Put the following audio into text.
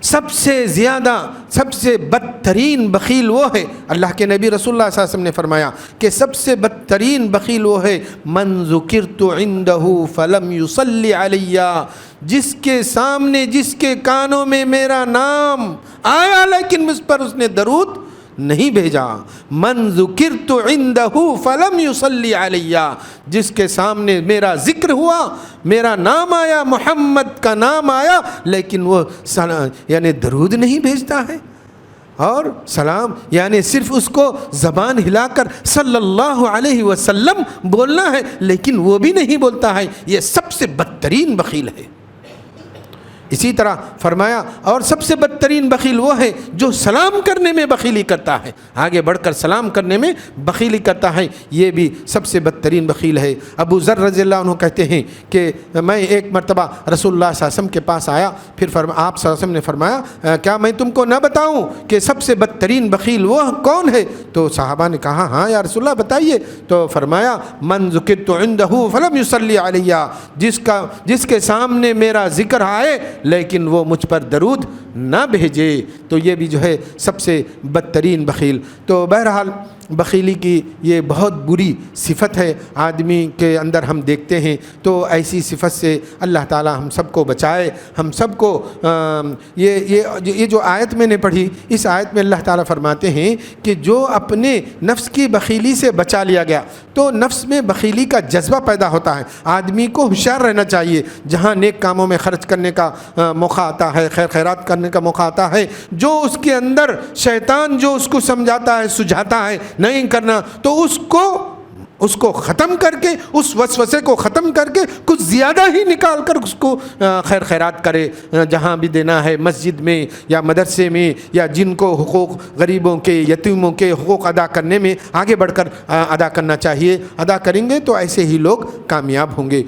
سب سے زیادہ سب سے بدترین بخیل وہ ہے، اللہ کے نبی رسول اللہ صلی اللہ علیہ وسلم نے فرمایا کہ سب سے بدترین بخیل وہ ہے من ذکرت عنہ فلم یصلی علی، جس کے سامنے جس کے کانوں میں میرا نام آیا لیکن مجھ پر اس نے درود نہیں بھیجا۔ من ذکرت عنہ فلم یصلی علی، جس کے سامنے میرا ذکر ہوا، میرا نام آیا، محمد کا نام آیا، لیکن وہ یعنی درود نہیں بھیجتا ہے، اور سلام یعنی صرف اس کو زبان ہلا کر صلی اللہ علیہ وسلم بولنا ہے، لیکن وہ بھی نہیں بولتا ہے، یہ سب سے بدترین بخیل ہے۔ اسی طرح فرمایا اور سب سے بدترین بخیل وہ ہے جو سلام کرنے میں بخیلی کرتا ہے، آگے بڑھ کر سلام کرنے میں بخیلی کرتا ہے، یہ بھی سب سے بدترین بخیل ہے۔ ابو ذر رضی اللہ عنہ کہتے ہیں کہ میں ایک مرتبہ رسول اللہ صلی اللہ علیہ وسلم کے پاس آیا، پھر آپ صلی اللہ علیہ وسلم نے فرمایا کیا میں تم کو نہ بتاؤں کہ سب سے بدترین بخیل وہ کون ہے؟ تو صحابہ نے کہا ہاں یا رسول اللہ بتائیے۔ تو فرمایا من ذکرت عنہ فلم یصلی علی، جس کے سامنے میرا ذکر آئے لیکن وہ مجھ پر درود نہ بھیجے، تو یہ بھی جو ہے سب سے بدترین بخیل۔ تو بہرحال بخیلی کی یہ بہت بری صفت ہے آدمی کے اندر، ہم دیکھتے ہیں، تو ایسی صفت سے اللہ تعالی ہم سب کو بچائے، ہم سب کو یہ جو آیت میں نے پڑھی، اس آیت میں اللہ تعالیٰ فرماتے ہیں کہ جو اپنے نفس کی بخیلی سے بچا لیا گیا، تو نفس میں بخیلی کا جذبہ پیدا ہوتا ہے۔ آدمی کو ہوشیار رہنا چاہیے، جہاں نیک کاموں میں خرچ کرنے کا موقع آتا ہے، خیر خیرات کرنے کا موقع آتا ہے، جو اس کے اندر شیطان جو اس کو سمجھاتا ہے، سجھاتا ہے نہیں کرنا، تو اس کو ختم کر کے، اس وسوسے کو ختم کر کے کچھ زیادہ ہی نکال کر اس کو خیر خیرات کرے، جہاں بھی دینا ہے، مسجد میں یا مدرسے میں، یا جن کو حقوق غریبوں کے، یتیموں کے حقوق ادا کرنے میں آگے بڑھ کر ادا کرنا چاہیے، ادا کریں گے تو ایسے ہی لوگ کامیاب ہوں گے۔